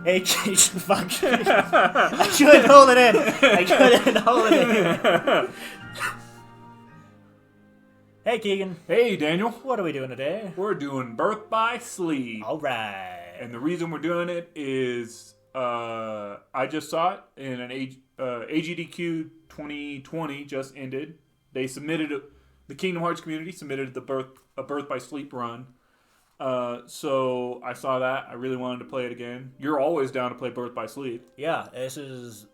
Hey, fuck. I couldn't hold it in. I couldn't hold it in. Hey, Keegan. Hey, Daniel. What are we doing today? We're doing Birth by Sleep. All right. And the reason we're doing it is I just saw it in an AGDQ 2020 just ended. They submitted the Kingdom Hearts community submitted a Birth by Sleep run. So I saw that. I really wanted to play it again. You're always down to play Birth by Sleep. Yeah, this is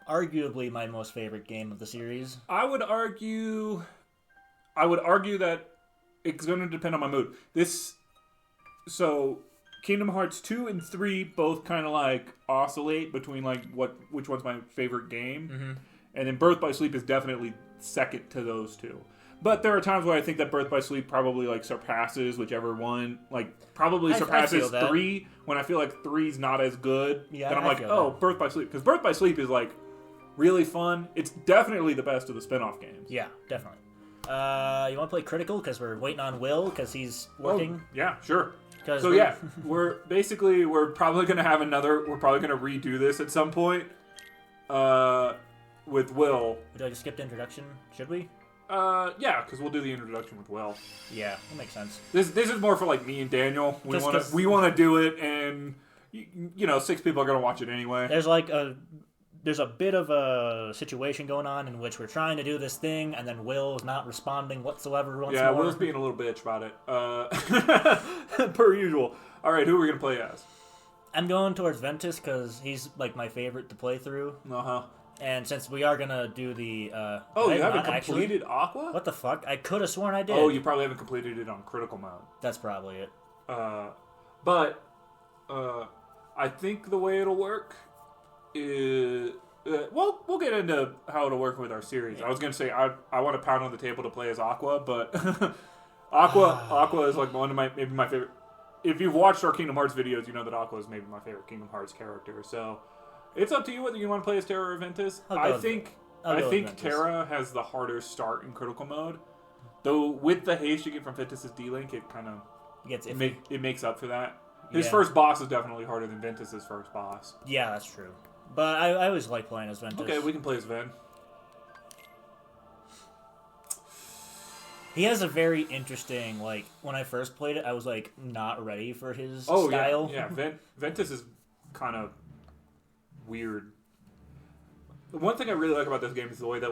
arguably my most favorite game of the series. I would argue that it's going to depend on my mood. So Kingdom Hearts 2 and 3 both kind of like oscillate between like which one's my favorite game. Mm-hmm. And then Birth by Sleep is definitely second to those two. But there are times where I think that Birth by Sleep probably like surpasses whichever one, like probably surpasses 3 when I feel like 3's not as good. Yeah, then I'm like, Birth by Sleep. Because Birth by Sleep is like really fun. It's definitely the best of the spin-off games. Yeah, definitely. You want to play Critical because we're waiting on Will because he's working? Oh, yeah, sure. So yeah, we're probably going to have we're probably going to redo this at some point with Will. Would I just skip the introduction? Should we? Yeah, because we'll do the introduction with Will. Yeah, that makes sense. This is more for like me and Daniel. We want to do it, and you know, 6 people are going to watch it anyway. There's a bit of a situation going on in which we're trying to do this thing, and then Will is not responding whatsoever. Yeah, Will's being a little bitch about it. Per usual. All right, who are we going to play as? I'm going towards Ventus because he's like my favorite to play through. Uh-huh. And since we are going to do the... you haven't completed Aqua? What the fuck? I could have sworn I did. Oh, you probably haven't completed it on critical mode. That's probably it. But I think the way it'll work is... we'll get into how it'll work with our series. I was going to say, I want to pound on the table to play as Aqua, but Aqua is like maybe my favorite... If you've watched our Kingdom Hearts videos, you know that Aqua is maybe my favorite Kingdom Hearts character, so... It's up to you whether you want to play as Terra or Ventus. I think Terra has the harder start in critical mode. Though with the haste you get from Ventus's D-Link, it kind of it makes up for that. His first boss is definitely harder than Ventus's first boss. Yeah, that's true. But I always like playing as Ventus. Okay, we can play as Ven. He has a very interesting, like, when I first played it, I was, like, not ready for his style. Yeah. Ventus is kind of weird. The one thing I really like about this game is the way that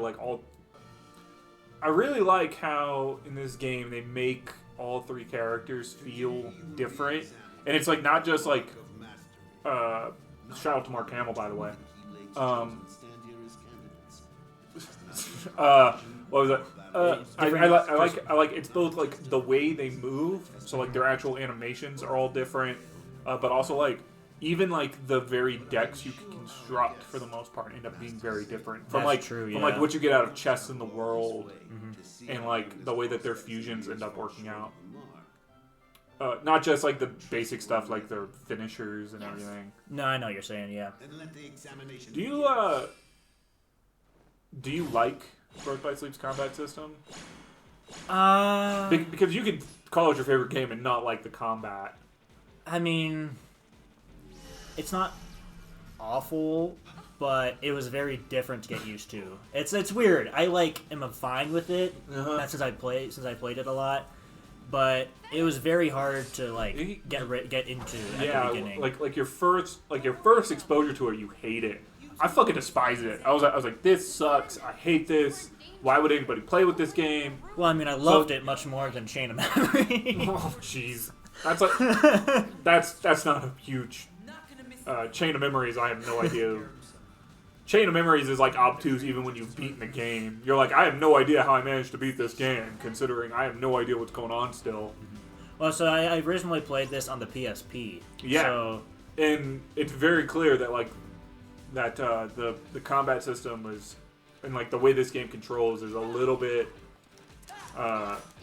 I really like how in this game they make all 3 characters feel different, and it's like not just like shout out to Mark Hamill, by the way. What was that? I like it's both like the way they move, so like their actual animations are all different, but also like even like the very decks you can construct for the most part end up being very different from like what you get out of chests in the world, and like the way that their fusions end up working out. Not just like the basic stuff like their finishers and everything. No, I know what you're saying. Yeah. Do you like Birth by Sleep's combat system? Because you can call it your favorite game and not like the combat. I mean, it's not awful, but it was very different to get used to. It's weird. I am fine with it. That's since I played it a lot, but it was very hard to get into at the beginning. Like your first exposure to it, you hate it. I fucking despise it. I was like, this sucks. I hate this. Why would anybody play with this game? Well, I mean, I loved it much more than Chain of Memory. Oh, jeez. That's like that's not a huge Chain of Memories. I have no idea. Chain of Memories is like obtuse even when you've beaten the game. You're like, I have no idea how I managed to beat this game, considering I have no idea what's going on still. Well, so I originally played this on the PSP. Yeah, and it's very clear that the combat system is, and like the way this game controls is a little bit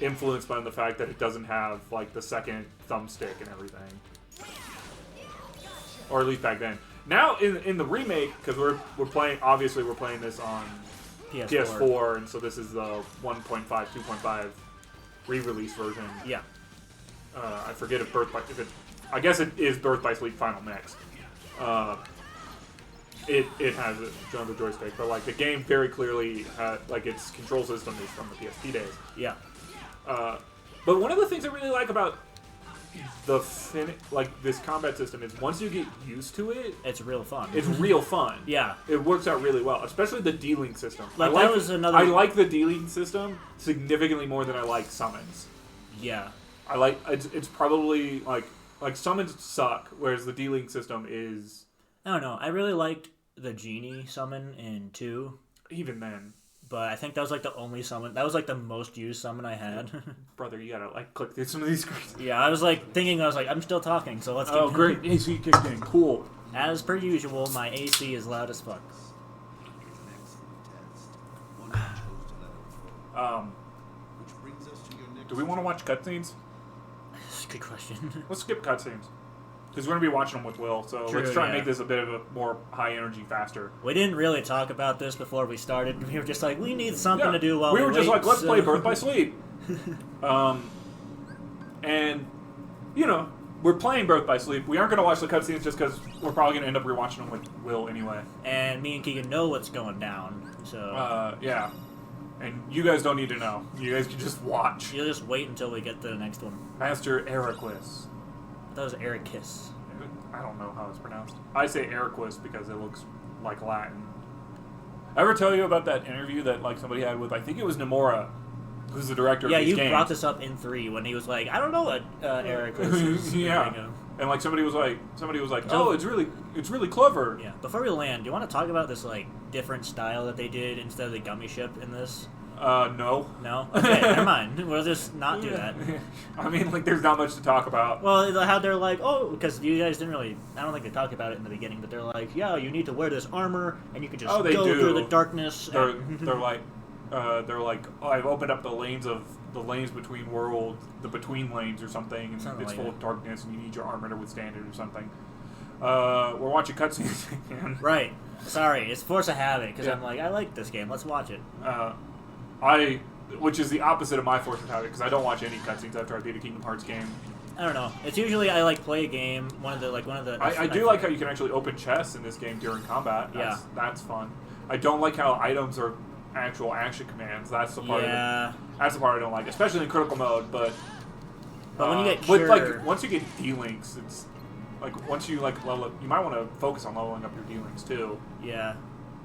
influenced by the fact that it doesn't have like the second thumbstick and everything, or at least back then. Now in the remake, because we're playing this on PS4, and so this is the 1.5, 2.5 re-release version. Yeah. I forget if I guess it is Birth by Sleep Final Mix. It has a joystick, but like the game very clearly like its control system is from the PSP days. Yeah. But one of the things I really like about this combat system is once you get used to it, it's real fun. It's real fun. Yeah, it works out really well, especially the dealing system. I like the dealing system significantly more than I like summons. Yeah, I like it's probably like summons suck, whereas the dealing system is. I don't know. I really liked the genie summon in 2. Even then. But I think that was like the only summon. That was like the most used summon I had. Brother, you gotta like click through some of these screens. Yeah, I was like thinking, I'm still talking, so let's. Oh, great! AC kicked in. Cool. As per usual, my AC is loud as fuck. Do we want to watch cutscenes? That's a good question. Let's skip cutscenes. Because we're going to be watching them with Will, so let's try and make this a bit of a more high energy, faster. We didn't really talk about this before we started. We were just like, we need something to do while we were just like, let's play Birth by Sleep. And, you know, we're playing Birth by Sleep. We aren't going to watch the cutscenes just because we're probably going to end up rewatching them with Will anyway. And me and Keegan know what's going down, so... yeah. And you guys don't need to know. You guys can just watch. You'll just wait until we get to the next one. Master Ericus. That was Ericus. I don't know how it's pronounced. I say Ericus because it looks like Latin. I ever tell you about that interview that like somebody had with, I think it was Nomura, who's the director of these games. Yeah, you brought this up in 3 when he was like, I don't know what Ericus is. Yeah. And like somebody was like, oh, it's really clever. Yeah. Before we land, do you want to talk about this like different style that they did instead of the gummy ship in this? No. No? Okay, never mind. We'll just not do that. I mean, like, there's not much to talk about. Well, how they're like, oh, because you guys didn't really, I don't think they talked about it in the beginning, but they're like, yeah, you need to wear this armor, and you can just go through the darkness. They're like, I've opened up the lanes between worlds, the between lanes or something, and it's full of darkness, and you need your armor to withstand it or something. We're watching cutscenes again. Right. Sorry, it's force of habit, because I'm like, I like this game, let's watch it. Which is the opposite of my force of habit, because I don't watch any cutscenes after I beat a Kingdom Hearts game. I don't know. It's usually I like play a game. I do like how you can actually open chests in this game during combat. That's fun. I don't like how items are actual action commands. That's the part. That's the part I don't like, especially in critical mode. But when you get like once you get D-links, it's like once you like level up, you might want to focus on leveling up your D-links too. Yeah,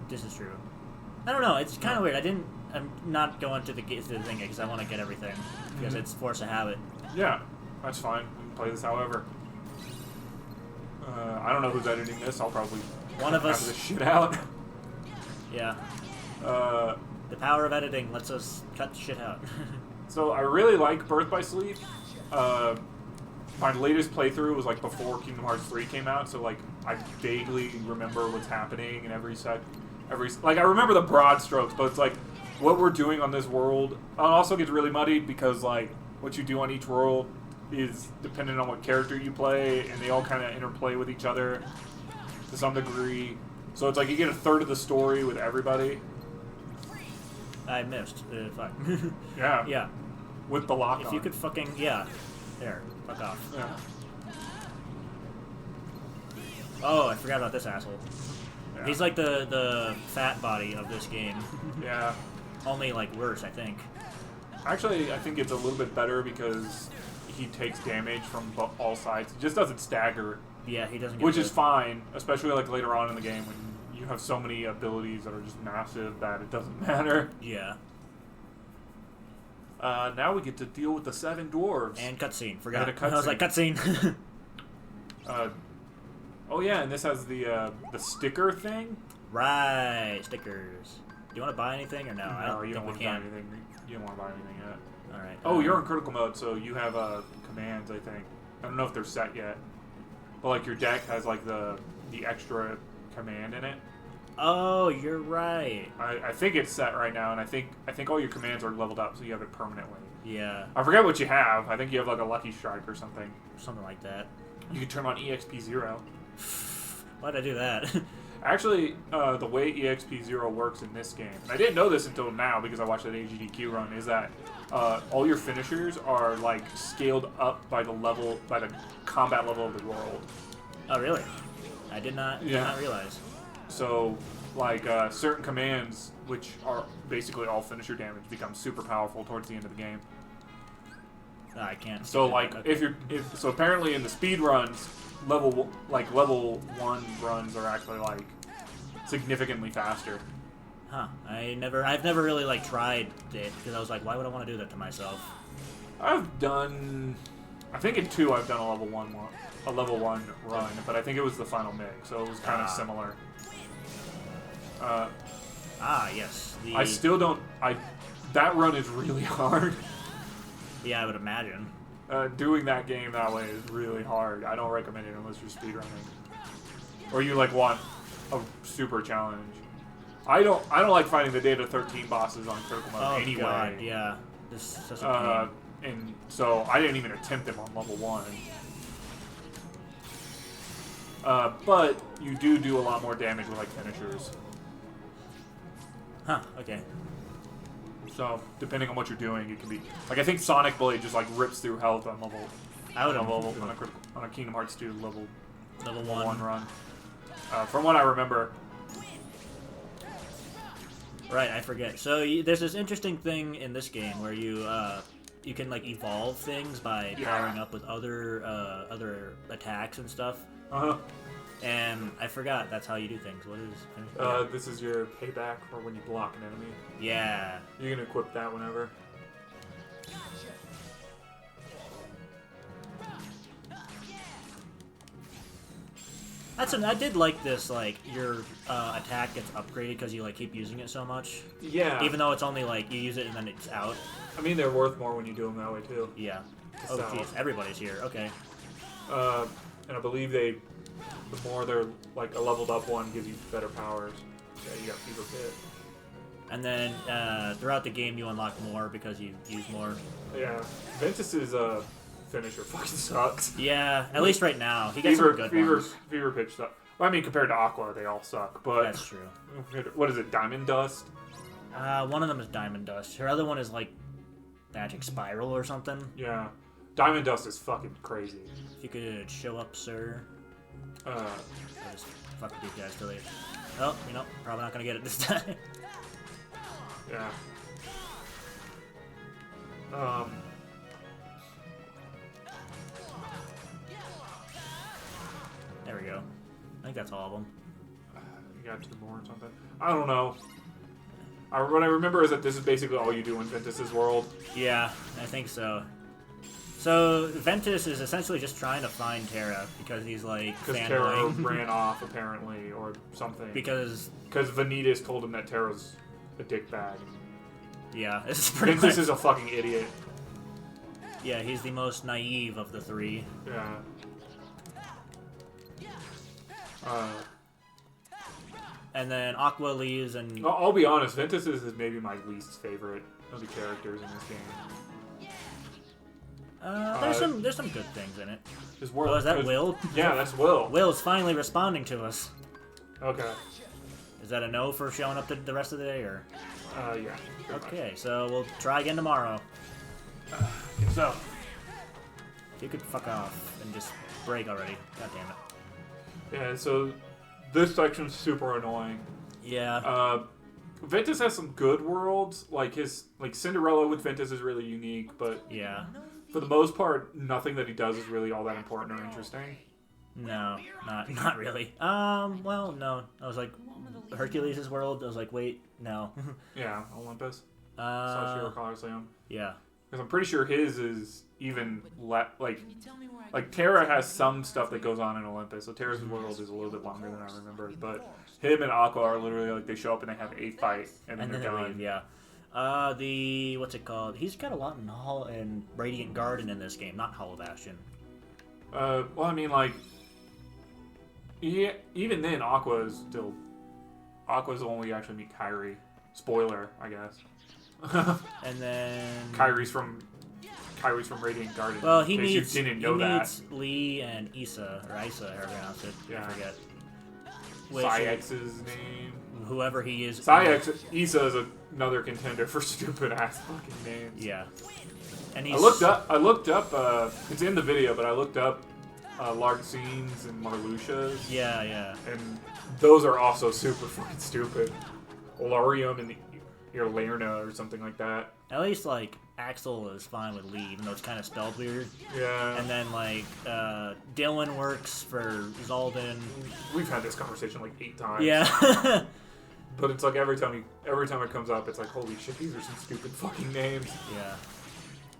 this is true. I don't know. It's kind of weird. I'm not going to the thing because I want to get everything because it's force of habit. Yeah, that's fine. We can play this however. I don't know who's editing this. I'll probably one of us this shit out. Yeah. The power of editing lets us cut the shit out. So I really like Birth by Sleep. My latest playthrough was like before Kingdom Hearts 3 came out, so like I vaguely remember what's happening in every like I remember the broad strokes, but it's like what we're doing on this world. It also gets really muddied because like what you do on each world is dependent on what character you play, and they all kind of interplay with each other to some degree. So it's like you get a third of the story with everybody. I missed. Fuck. Yeah. Yeah. With the lock If on. you could fucking... Yeah. There. Fuck off. Yeah. Oh, I forgot about this asshole. Yeah. He's like the fat body of this game. Yeah. Only, like, worse, I think. Actually, I think it's a little bit better because he takes damage from all sides. He just doesn't stagger. Yeah, he doesn't. Which is fine, especially like later on in the game when you have so many abilities that are just massive that it doesn't matter. Yeah. Now we get to deal with the 7 dwarves. And cutscene. Forgot. And a cutscene. I was like, cutscene. Oh yeah, and this has the sticker thing. Right, stickers. Do you want to buy anything or no? No, you don't want to buy anything. You don't want to buy anything yet. All right. Oh, you're in critical mode, so you have commands. I think. I don't know if they're set yet, but like your deck has like the extra command in it. Oh, you're right. I think it's set right now, and I think all your commands are leveled up, so you have it permanently. Yeah. I forget what you have. I think you have like a Lucky Strike or something. Something like that. You can turn on EXP0. Why'd I do that? Actually, the way EXP0 works in this game, and I didn't know this until now because I watched that AGDQ run, is that all your finishers are like scaled up by the combat level of the world. Oh, really? I did not realize. So, like, certain commands, which are basically all finisher damage, become super powerful towards the end of the game. I can't. So, like, okay. so apparently in the speed runs, level 1 runs are actually, like, significantly faster. Huh. I've never really, like, tried it, because I was like, why would I want to do that to myself? I've done, I think in 2 I've done a level 1 run, but I think it was the final mix, so it was kind of similar. Yes. I still don't, that run is really hard. Yeah, I would imagine. Doing that game that way is really hard. I don't recommend it unless you're speedrunning. Or you, like, want a super challenge. I don't like fighting the Data 13 bosses on critical mode anyway. God, yeah. This is such a pain. And so I didn't even attempt them on level 1. But you do a lot more damage with, like, finishers. Huh, okay. So, depending on what you're doing, it can be... Like, I think Sonic Blade just, like, rips through health on level... on a Kingdom Hearts 2 level 1 run. From what I remember. Right, I forget. So, there's this interesting thing in this game where you can, like, evolve things by powering up with other attacks and stuff. Uh-huh. And I forgot that's how you do things. What is... This is your payback for when you block an enemy. Yeah. You can equip that whenever. I did like this, like, your attack gets upgraded because you, like, keep using it so much. Yeah. Even though it's only, like, you use it and then it's out. I mean, they're worth more when you do them that way, too. Yeah. Oh, jeez. Everybody's here. Okay. And I believe the more they're, like, a leveled up one gives you better powers. Yeah, you got Fever Pit. And then, throughout the game you unlock more because you use more. Yeah. Ventus's, finisher fucking sucks. Yeah, at least right now. He gets some good ones. Fever Pitch sucks. Well, I mean, compared to Aqua, they all suck, but... That's true. What is it, Diamond Dust? One of them is Diamond Dust. Her other one is, like, Magic Spiral or something. Yeah. Diamond Dust is fucking crazy. If you could show up, sir. I'll just fuck with these guys till they... Oh, you know, probably not gonna get it this time. Yeah. There we go. I think that's all of them. You got 2 more or something? I don't know. What I remember is that this is basically all you do in Ventus's world. Yeah, I think so. So, Ventus is essentially just trying to find Terra because he's like Because Terra ran off, apparently, or something. Because Vanitas told him that Terra's a dickbag. Yeah, this is pretty Ventus much... is a fucking idiot. Yeah, he's the most naive of the 3. Yeah. And then Aqua leaves and... I'll be honest, Ventus is maybe my least favorite of the characters in this game. There's some good things in it. His world, oh, is that Will? Yeah, that's Will. Will's finally responding to us. Okay. Is that a no for showing up the rest of the day, or? Yeah. Okay, so we'll try again tomorrow. So. If you could fuck off and just break already. God damn it. Yeah, so this section's super annoying. Yeah. Ventus has some good worlds. Like Cinderella with Ventus is really unique, but yeah. For the most part, nothing that he does is really all that important or interesting. No, not really. Well, no. I was like, Hercules' world. I was like, wait, no. Yeah, Olympus. Coliseum. Yeah. Because I'm pretty sure his is even like Terra has some stuff that goes on in Olympus. So Terra's world is a little bit longer than I remember. But him and Aqua are literally like they show up and they have a fight and then they're done. Leave, yeah. What's it called? He's got a lot in Radiant Garden in this game, not Hollow Bastion. Well, I mean, like, yeah, even then, Aqua's the one we actually meet Kyrie. Spoiler, I guess. And then Kyrie's from Radiant Garden. Well, he meets Lee and Isa, however you pronounce it. Yeah. I forget. Cyx's name. Whoever he is. Isa is another contender for stupid ass fucking names. Yeah. And I looked up. It's in the video, but I looked up Larxenes and Marluxias. Yeah, yeah. And those are also super fucking stupid. Olarium and your Lerna or something like that. At least, like, Axel is fine with Lee, even though it's kind of spelled weird. Yeah. And then, like, Dylan works for Zaldin. We've had this conversation like 8 times. Yeah. But it's like every time it comes up, it's like, holy shit, these are some stupid fucking names. Yeah.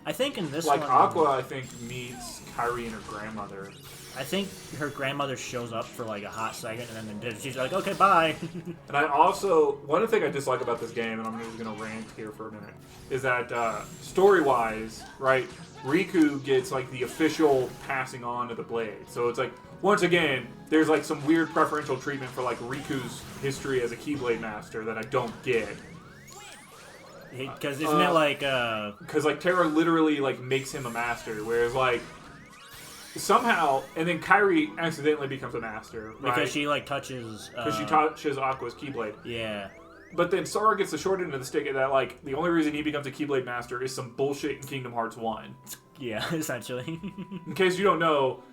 I think in this like one... Aqua, I think, meets Kyrie and her grandmother. I think her grandmother shows up for like a hot second, and then she's like, okay, bye. And I also... One thing I dislike about this game, and I'm just going to rant here for a minute, is that story-wise, right, Riku gets like the official passing on of the blade. So it's like, once again, there's like some weird preferential treatment for like Riku's history as a Keyblade Master that I don't get. Because isn't it like... Because like Terra literally like makes him a master, whereas like somehow, and then Kyrie accidentally becomes a master, right? Because she like touches... Because she touches Aqua's Keyblade. Yeah. But then Sora gets the short end of the stick that like the only reason he becomes a Keyblade Master is some bullshit in Kingdom Hearts 1. Yeah, essentially. In case you don't know,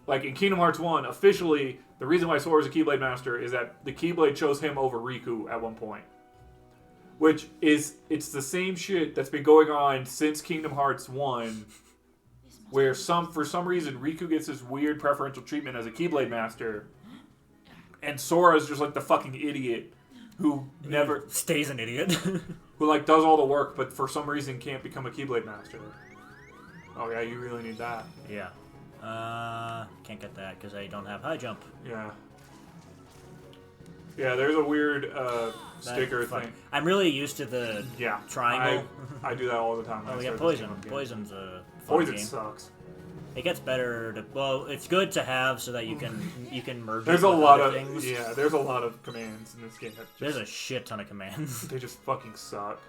like in Kingdom Hearts 1, officially the reason why Sora's a Keyblade Master is that the Keyblade chose him over Riku at one point. Which is, it's the same shit that's been going on since Kingdom Hearts 1, where for some reason Riku gets this weird preferential treatment as a Keyblade Master, and Sora's just like the fucking idiot who never... Stays an idiot. who like does all the work, but for some reason can't become a Keyblade Master. Oh yeah, you really need that. Yeah. Can't get that because I don't have high jump. Yeah. Yeah, there's a weird sticker thing. I'm really used to the triangle. I do that all the time. Oh, we got Poison. Poison's a fun Poison game. sucks. It gets better. Well, it's good to have so that you can merge. There's it a with lot other of things. there's a lot of commands in this game. There's a shit ton of commands. They just fucking suck.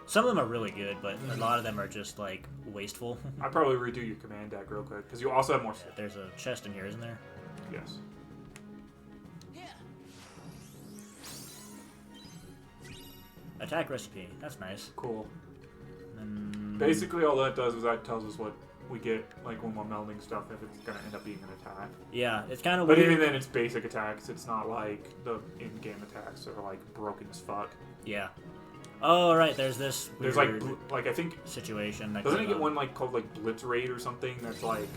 Some of them are really good, but a lot of them are just like wasteful. I'd probably redo your command deck real quick because you also have more. There's a chest in here, isn't there? Yes. Attack recipe. That's nice. Cool. And Basically, all that does is that tells us what we get, like when we're melding stuff, if it's gonna end up being an attack. yeah, it's kind of But weird. even then, it's basic attacks. It's not like the in-game attacks that are like broken as fuck. Yeah. Oh right, there's this weird There's like I think situation. That doesn't goes he get on. one like called like Blitz Raid or something? That's like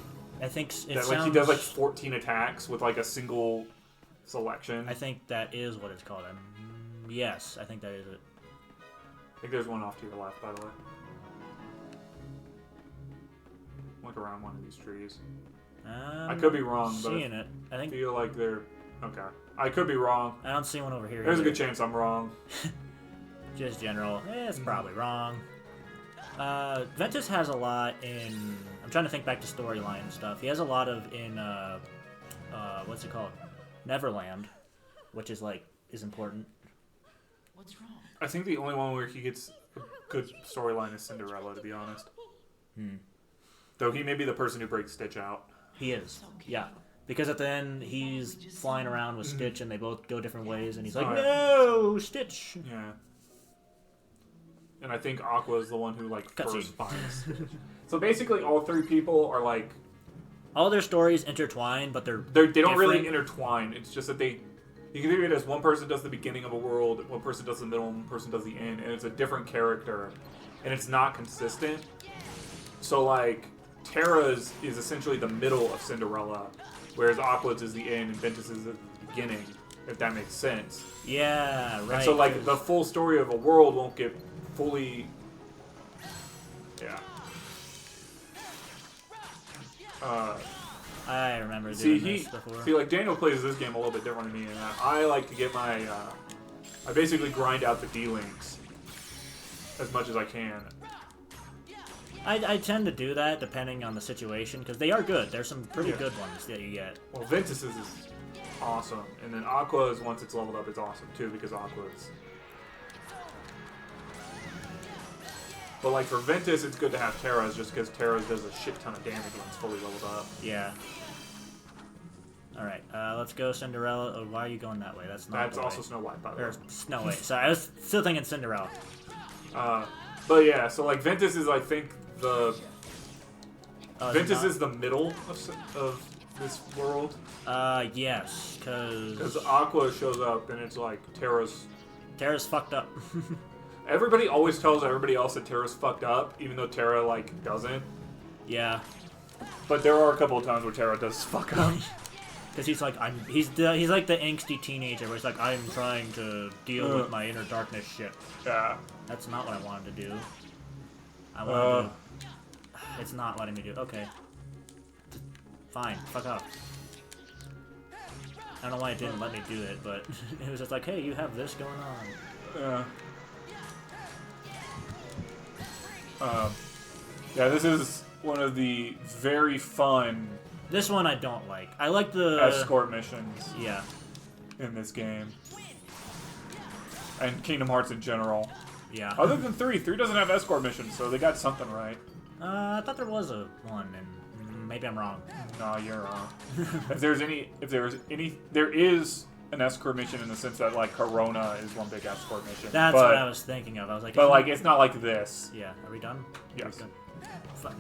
I think it that, sounds. like he does like 14 attacks with like a single selection. I think that is what it's called. Yes, I think that is it. I think there's one off to your left, by the way. Look around one of these trees. I could be wrong, but seeing it. I feel like they're okay. I could be wrong. I don't see one over here. There's either. a good chance I'm wrong. Just general. It's probably wrong. Ventus has a lot in... I'm trying to think back to storyline and stuff. He has a lot of in... what's it called? Neverland. Which is like... is important. What's wrong? I think the only one where he gets a good storyline is Cinderella, to be honest. Though he may be the person who breaks Stitch out. He is. Yeah. Because at the end, he's flying around with Stitch and they both go different ways. And he's like, no, Stitch! Yeah. And I think Aqua is the one who like Cutscene. first finds Stitch. So basically, all three people are like all their stories intertwine, but they don't really intertwine. It's just that you can think of it as one person does the beginning of a world, one person does the middle, one person does the end, and it's a different character, and it's not consistent. So like Terra is essentially the middle of Cinderella, whereas Aqua's is the end and Ventus is the beginning. If that makes sense. Yeah, right. And so like the full story of a world won't get fully. Yeah. I remember doing this before. See, like Daniel plays this game a little bit different than me, and I like to get my. I basically grind out the D-links as much as I can. I tend to do that depending on the situation because they are good. There's some pretty good ones that you get. Well, Ventus is awesome, and then Aqua's once it's leveled up, it's awesome too because Aqua's. But like for Ventus, it's good to have Terra's just because Terra's does a shit ton of damage when it's fully leveled up. Yeah. All right, let's go Cinderella. Oh, why are you going that way? That's not. That's the also way. Snow White, by the way. Or Snow White. Sorry, I was still thinking Cinderella. But yeah, so like Ventus is, I think, the Ventus is the middle of this world. Yes, because Aqua shows up and it's like Terra's fucked up. Everybody always tells everybody else that Terra's fucked up, even though Terra like doesn't. Yeah. But there are a couple of times where Terra does fuck up. Because he's like he's like the angsty teenager where he's like, I'm trying to deal with my inner darkness shit. Yeah. That's not what I wanted to do. I wanted to. It's not letting me do it. Okay. Fine. Fuck up. I don't know why it didn't let me do it, but it was just like, hey, you have this going on. Yeah, this is one of the very fun. This one I don't like. I like the escort missions. Yeah. In this game, and Kingdom Hearts in general. Yeah. Other than 3 doesn't have escort missions, so they got something right. I thought there was a one, and maybe I'm wrong. No, you're wrong. There is an escort mission in the sense that like Corona is one big escort mission. That's what I was thinking of. I was like, but like it's not like this. Yeah. Are we done? Yes.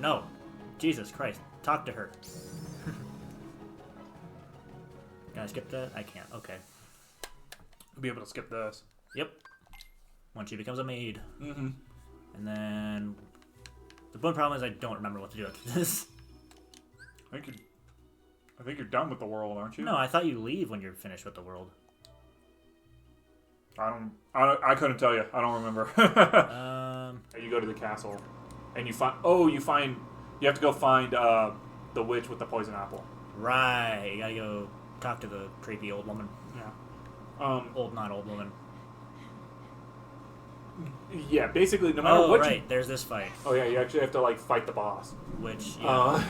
No. Jesus Christ. Talk to her. Can I skip that? I can't. Okay. I'll be able to skip this. Yep. Once she becomes a maid. Mm-hmm. And then the one problem is I don't remember what to do after this. I think you're done with the world, aren't you? No, I thought you leave when you're finished with the world. I couldn't tell you. I don't remember. You go to the castle, and you have to go find the witch with the poison apple. Right. You gotta go talk to the creepy old woman. Yeah. Not old woman. Yeah, basically, no matter what. Right. There's this fight. Oh yeah, you actually have to like fight the boss. Which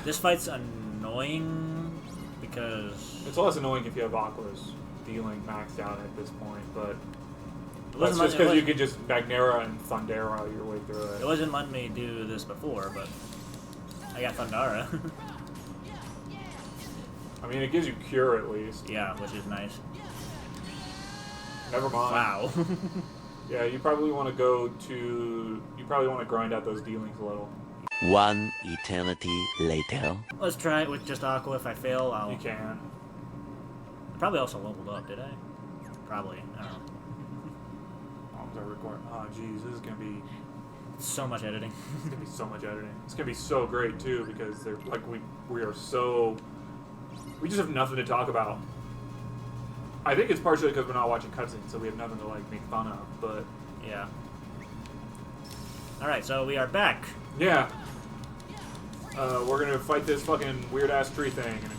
this fight's annoying because it's less annoying if you have Aqua's dealing maxed out at this point, but that's just because you could just Magnera and Thundera your way through it. It wasn't letting me do this before, but I got Thundera. I mean, it gives you Cure at least. Yeah, which is nice. Never mind. Wow. Yeah, you probably want to grind out those dealings a little. One eternity later. Let's try it with just Aqua. If I fail, I'll... You can. I probably also leveled up, did I? Probably. I don't know. I record. Oh, jeez, this is gonna be so much editing. It's gonna be so much editing. It's gonna be so great too because they're like we just have nothing to talk about. I think it's partially because we're not watching cutscenes, so we have nothing to like make fun of. But yeah. All right, so we are back. Yeah. We're gonna fight this fucking weird ass tree thing, and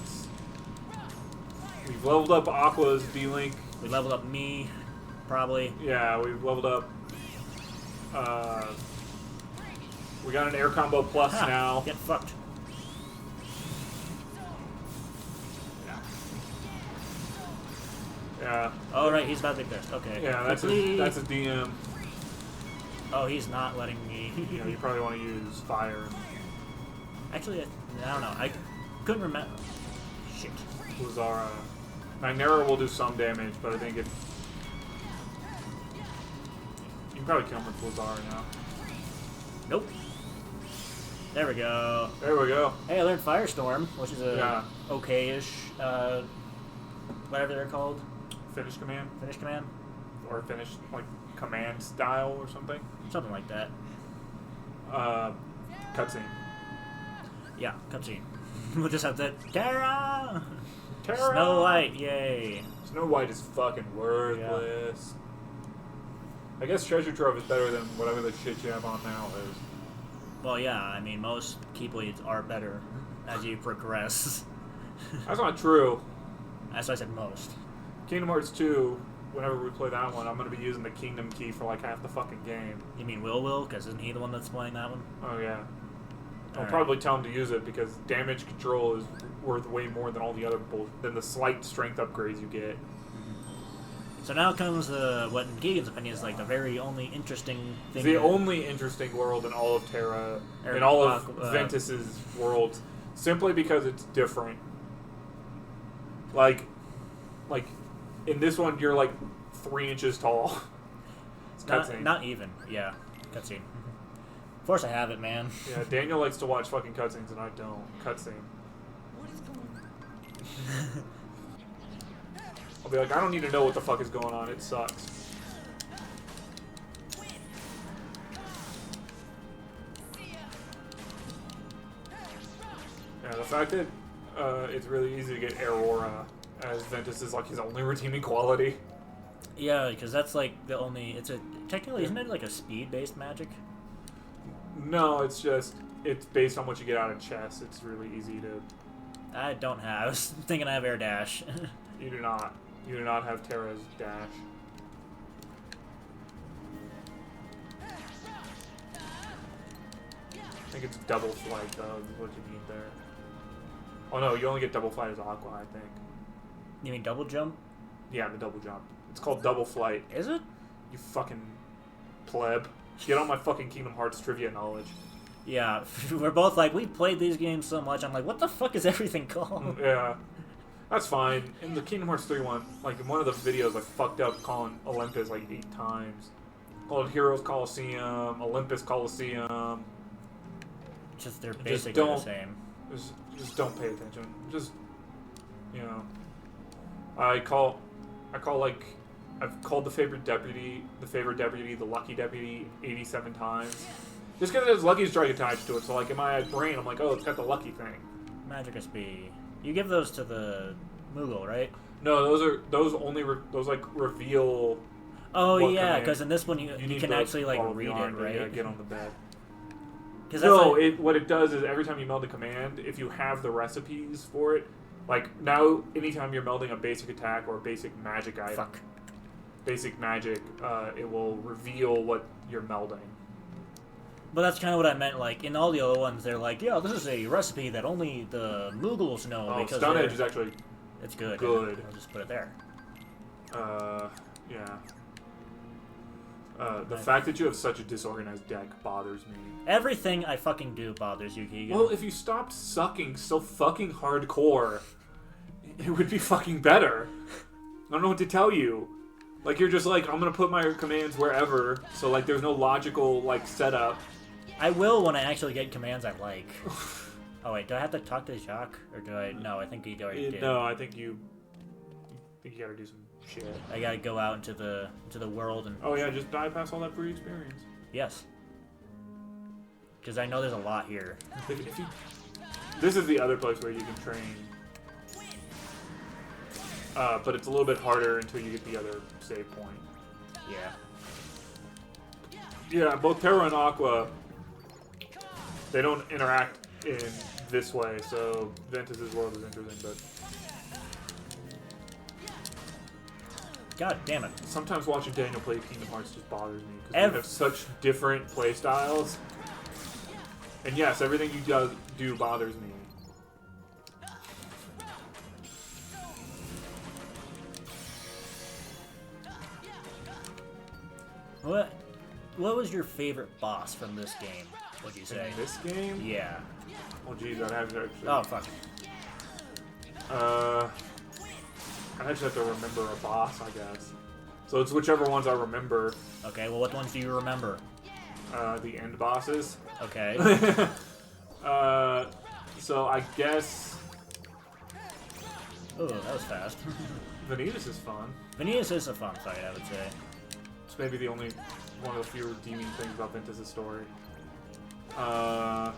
we've leveled up Aqua's D-Link. We leveled up me, probably. Yeah, we've leveled up. We got an air combo plus now. Get fucked. Yeah. Oh, right, he's about to be pissed. Okay. Yeah, that's a DM. Oh, he's not letting me. You know, you probably want to use fire. Actually, I don't know. I couldn't remember. Shit. Lazara. Magnera will do some damage, but I think if... You can probably kill him with Lazara now. Nope. There we go. There we go. Hey, I learned Firestorm, which is a Yeah. okay-ish, whatever they're called. Finish command? Finish command? Or finish, like, command style or something? Something like that. Cutscene. Yeah, cutscene. We'll just have to... Terra! Terra! Snow White, yay. Snow White is fucking worthless. Yeah. I guess Treasure Trove is better than whatever the shit you have on now is. Well, yeah, I mean, most Keyblades are better as you progress. That's not true. That's why I said most. Kingdom Hearts 2, whenever we play that one, I'm going to be using the Kingdom Key for like half the fucking game. You mean Will? Because isn't he the one that's playing that one? Oh, yeah. I'll Alright. probably tell him to use it because damage control is worth way more than all the other than the slight strength upgrades you get. So now comes what in Keegan's opinion is like the very only interesting thing. It's the only interesting world in all of Terra, in all of Ventus's worlds, simply because it's different. Like in this one, you're like 3 inches tall. It's cutscene. Not even, yeah, cutscene. course I have it, man. Yeah, Daniel likes to watch fucking cutscenes and I don't. Cutscene. What is going on? I'll be like, I don't need to know what the fuck is going on. It sucks. Yeah, the fact that it's really easy to get Aurora as Ventus is like his only redeeming quality. Yeah, because that's like the only. It's a technically isn't it like a speed-based magic? No, it's just it's based on what you get out of chess. It's really easy to. I don't have. I was thinking I have air dash. You do not. You do not have Terra's dash. I think it's double flight though. Is what you need there. Oh no, you only get double flight as Aqua, I think. You mean double jump? Yeah, the double jump. It's called double flight. Is it? You fucking pleb. Get on my fucking Kingdom Hearts trivia knowledge. Yeah, we're both like, we played these games so much. I'm like, what the fuck is everything called? Yeah. That's fine. In the Kingdom Hearts 3 one, like in one of the videos, I fucked up calling Olympus like 8 times. Called Heroes Coliseum, Olympus Coliseum. Just they're basically the same. Just don't pay attention. Just, you know. I've called the favorite deputy, the lucky deputy 87 times. Just because it has Lucky Strike attached to it, so like in my brain, I'm like, oh, it's got the lucky thing. Magic SP. You give those to the Moogle, right? No, those reveal. Oh yeah, because in this one you can actually like read it, right? Yeah, get on the bed. No, like, what it does is every time you meld a command, if you have the recipes for it, like now, anytime you're melding a basic attack or a basic magic item, basic magic, it will reveal what you're melding. But that's kind of what I meant. Like in all the other ones, they're like, "Yeah, this is a recipe that only the Moogles know." Oh, because Stun Edge is actually it's good. Good. I'll just put it there. Yeah. The fact that you have such a disorganized deck bothers me. Everything I fucking do bothers you, Keegan. Well, if you stopped sucking so fucking hardcore, it would be fucking better. I don't know what to tell you. Like, you're just like, I'm gonna put my commands wherever, so, like, there's no logical, like, setup. I will when I actually get commands I like. Oh, wait, do I have to talk to Jacques? Or do I... No, I think he already did. No, I think you gotta do some shit. I gotta go out into the world and... Oh, yeah, just bypass all that free experience. Yes. Because I know there's a lot here. This is the other place where you can train. But it's a little bit harder until you get the other save point. Yeah. Yeah, both Terra and Aqua, they don't interact in this way, so Ventus' world is interesting, but... God damn it. Sometimes watching Daniel play Kingdom Hearts just bothers me, because they have such different play styles. And yes, everything you do bothers me. What was your favorite boss from this game? What'd you say? In this game? Yeah. Oh jeez, I'd have to actually... Oh, fuck. I just have to remember a boss, I guess. So it's whichever ones I remember. Okay, well, what ones do you remember? The end bosses. Okay. So I guess... Oh, that was fast. Ventus is fun. Ventus is a fun fight, I would say. It's maybe the only one of the few redeeming things about Ventus' story. I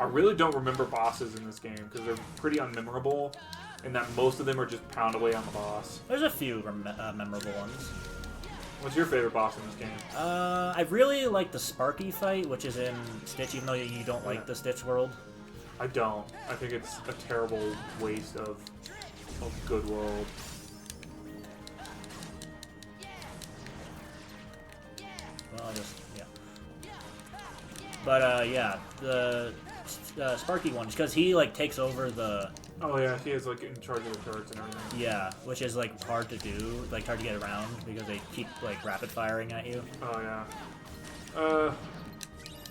really don't remember bosses in this game because they're pretty unmemorable, and that most of them are just pound away on the boss. There's a few memorable ones. What's your favorite boss in this game? I really like the Sparky fight, which is in Stitch, even though you don't like the Stitch world. I don't. I think it's a terrible waste of a good world. Well, I just, yeah. But, yeah, the Sparky one, because he, like, takes over the... Oh, yeah, he is, like, in charge of the turrets and everything. Yeah, which is, like, hard to do, like, hard to get around, because they keep, like, rapid-firing at you. Oh, yeah.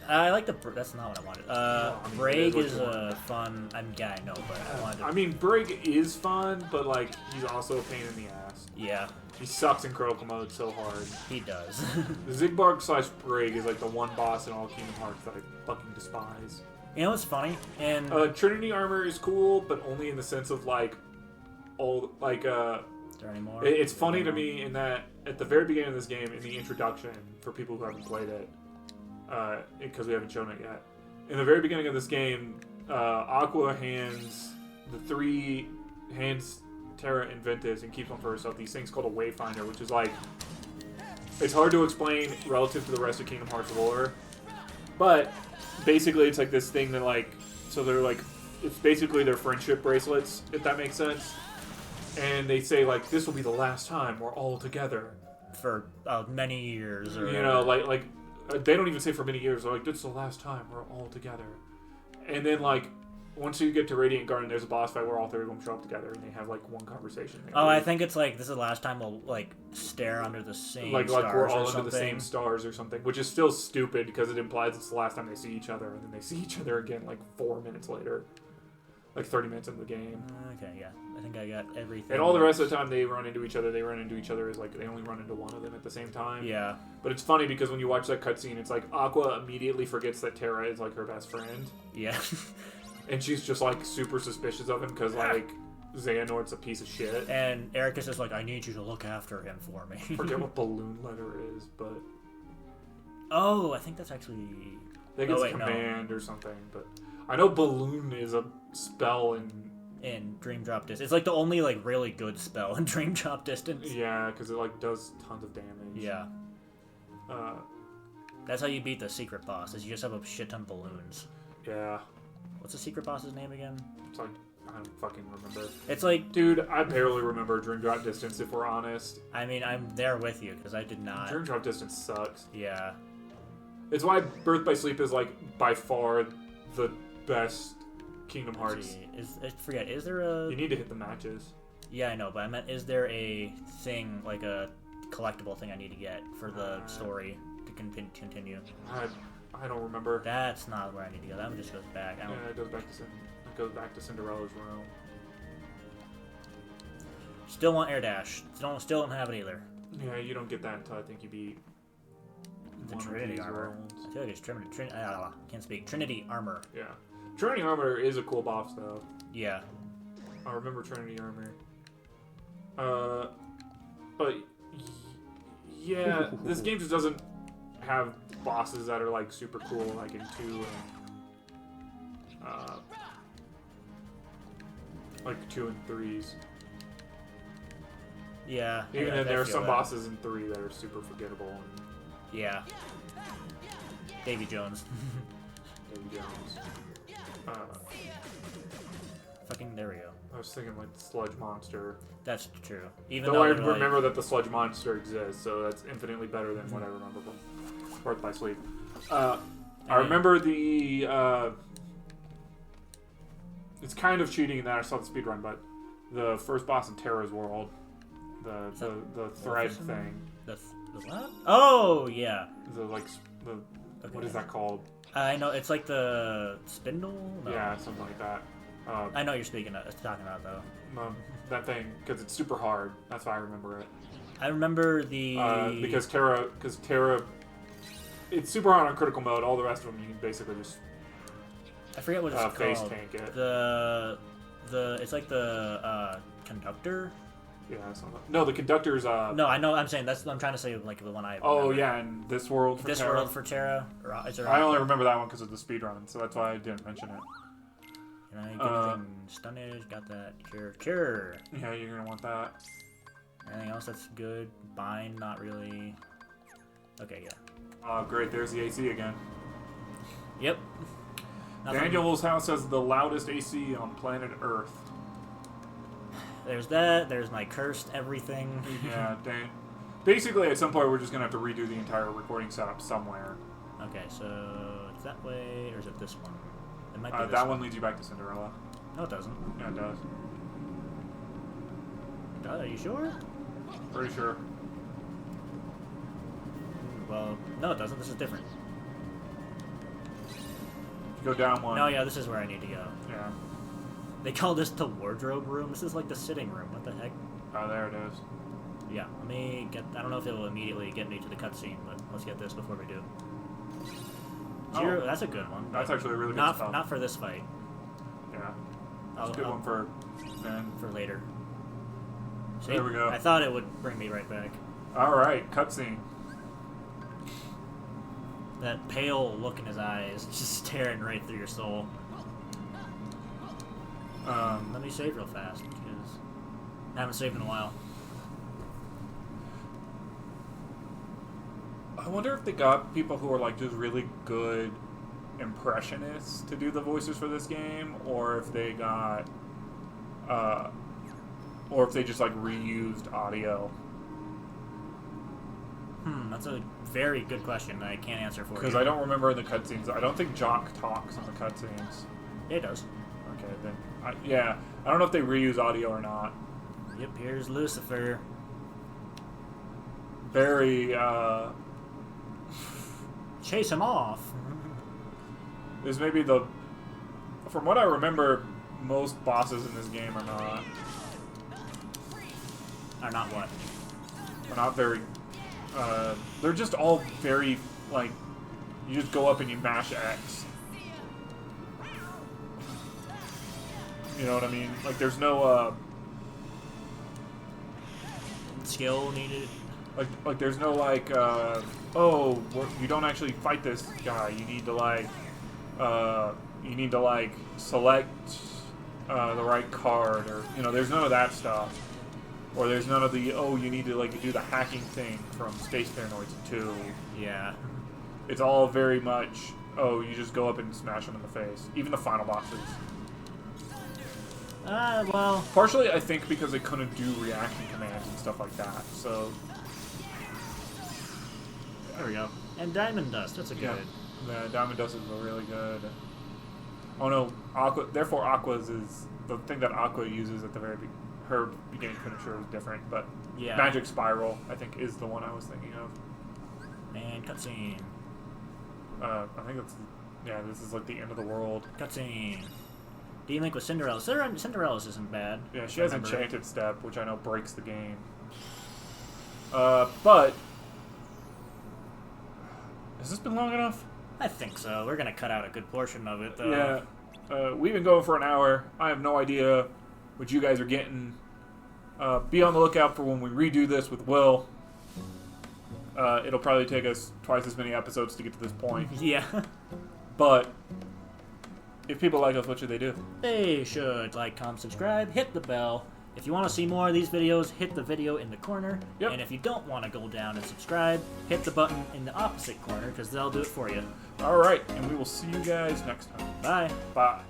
I like the. That's not what I wanted. I mean, Braig it is is what you a wanted. fun. Yeah, I know, but I wanted to. I mean, Brig is fun, but like he's also a pain in the ass. Yeah, He sucks in critical mode so hard. he does. The Zigbarg / Brig is like the one boss in all Kingdom Hearts that I fucking despise. You know what's funny? And Trinity armor is cool, but only in the sense of like all like is there any more? it's funny to me in that at the very beginning of this game, in the introduction, for people who haven't played it, because we haven't shown it yet. In the very beginning of this game, Aqua hands Terra and Ventus and keeps one for herself these things called a Wayfinder, which is like it's hard to explain relative to the rest of Kingdom Hearts lore, but basically it's like this thing that like so they're like it's basically their friendship bracelets, if that makes sense. And they say, like, this will be the last time we're all together. For many years. Or, you know, like they don't even say for many years. They're like, this is the last time we're all together. And then, like, once you get to Radiant Garden, there's a boss fight where all three of them show up together and they have, like, one conversation. Oh, I think it's like, this is the last time we'll, like, stare under the same like stars we're all or under the same stars or something. Which is still stupid because it implies it's the last time they see each other. And then they see each other again, like, 4 minutes later. Like 30 minutes into the game. Okay, yeah. I think I got everything. And all the rest of the time they run into each other as like they only run into one of them at the same time. Yeah. But it's funny because when you watch that cutscene, it's like Aqua immediately forgets that Terra is like her best friend. Yeah. And she's just like super suspicious of him because like Xehanort's a piece of shit. And Eric is just like, I need you to look after him for me. Forget what balloon letter is, but Oh, I think that's actually... I think it's command or something. But I know balloon is a spell in Dream Drop Distance. It's like the only like really good spell in Dream Drop Distance. Yeah, because it like does tons of damage. Yeah. That's how you beat the secret boss, is you just have a shit ton of balloons. Yeah. What's the secret boss's name again? It's like, I don't fucking remember. It's like... Dude, I barely remember Dream Drop Distance, if we're honest. I mean, I'm there with you, because I did not... Dream Drop Distance sucks. Yeah. It's why Birth by Sleep is, like, by far the best Kingdom Hearts. Is there a... You need to hit the matches. Yeah, I know, but I meant, is there a thing, like a collectible thing I need to get for the story to continue? I don't remember. That's not where I need to go. That one just goes back. Yeah, it goes back to Cinderella's room. Still want Air Dash. Still don't have it either. Yeah, you don't get that until I think you beat The one of Trinity these Armor. realms. I feel like it's can't speak. Trinity Armor. Yeah. Trinity Armor is a cool boss, though. Yeah. I remember Trinity Armor. But yeah, this game just doesn't have bosses that are like super cool, like in 2 and like 2 and 3s. Yeah. Even I then, there are feel some that. bosses in 3 that are super forgettable. And Yeah. Davy Jones. Davy Jones. Fucking there we go. I was thinking like Sludge Monster. That's true. Even Though I they're, like- remember that the Sludge Monster exists, so that's infinitely better than what I remember from Birth by Sleep. I remember the... it's kind of cheating in that I saw the speedrun, but the first boss in Terra's world, the thread thing. The what? Oh, yeah. What is that called? I know, it's like the spindle? No. Yeah, something like that. I know what you're talking about, though. That thing, because it's super hard. That's why I remember it. I remember the... Because Terra, it's super hard on critical mode. All the rest of them, you can basically just I forget what it's called. face tank it. It's like the conductor? Yeah, no, the conductor's... No, I know, I'm saying, I'm trying to say, like, the one I... Oh, remember. yeah, and this world for This Terra. world for Terra? Is there I only remember that one because of the speedrun, so that's why I didn't mention it. Can I get anything? Stunnage, got that. Cure. Yeah, you're going to want that. Anything else that's good? Bind, not really. Okay, yeah. Oh, great, there's the AC again. Yep. Nothing. Daniel's house has the loudest AC on planet Earth. There's that. There's my cursed everything. Yeah, basically, at some point, we're just going to have to redo the entire recording setup somewhere. Okay, so it's that way, or is it this one? It might be this That one leads you back to Cinderella. No, it doesn't. Yeah, it does. Are you sure? Pretty sure. Well, no, it doesn't. This is different. Go down one. No, yeah, this is where I need to go. Yeah. They call this the wardrobe room. This is like the sitting room. What the heck? Oh, there it is. Yeah, let me get... I don't know if it will immediately get me to the cutscene, but let's get this before we do. Zero, that's a good one. That's actually a really good not, spell. Not for this fight. Yeah. That's a good one for then. For later. See, There we go. I thought it would bring me right back. Alright, cutscene. That pale look in his eyes, just staring right through your soul. Let me save real fast, because I haven't saved in a while. I wonder if they got people who are like just really good impressionists to do the voices for this game, or if they got, or if they just like reused audio. That's a very good question that I can't answer for you. Because I don't remember in the cutscenes. I don't think Jock talks in the cutscenes. Yeah, it does. Okay, then. Yeah, I don't know if they reuse audio or not. Yep, here's Lucifer. Very, Chase him off. This may be the... From what I remember, most bosses in this game are not... Or not what? Are not very... they're just all very, like... You just go up and you mash X. You know what I mean? Like, there's no, Skill needed. Like there's no, like, oh, you don't actually fight this guy. You need to, like, select, the right card, or, you know, there's none of that stuff. Or there's none of the, oh, you need to, like, do the hacking thing from Space Paranoids 2. Yeah. It's all very much, oh, you just go up and smash them in the face. Even the final bosses. Well... Partially, I think, because they couldn't do reaction commands and stuff like that, so... There we go. And Diamond Dust, that's a good... Yeah, Diamond Dust is really good. Oh no, Aqua... Therefore, Aqua's is... The thing that Aqua uses at the very beginning... Her beginning finisher is different, but... Yeah. Magic Spiral, I think, is the one I was thinking of. And cutscene. I think that's... Yeah, this is like the end of the world. Cutscene. D-Link with Cinderella. Cinderella's isn't bad. Yeah, she has Enchanted Step, which I know breaks the game. But... Has this been long enough? I think so. We're gonna cut out a good portion of it, though. Yeah. We've been going for an hour. I have no idea what you guys are getting. Be on the lookout for when we redo this with Will. It'll probably take us twice as many episodes to get to this point. Yeah. But if people like us, what should they do? They should like, comment, subscribe, hit the bell. If you want to see more of these videos, hit the video in the corner. Yep. And if you don't want to go down and subscribe, hit the button in the opposite corner, because they'll do it for you. All right, and we will see you guys next time. Bye. Bye.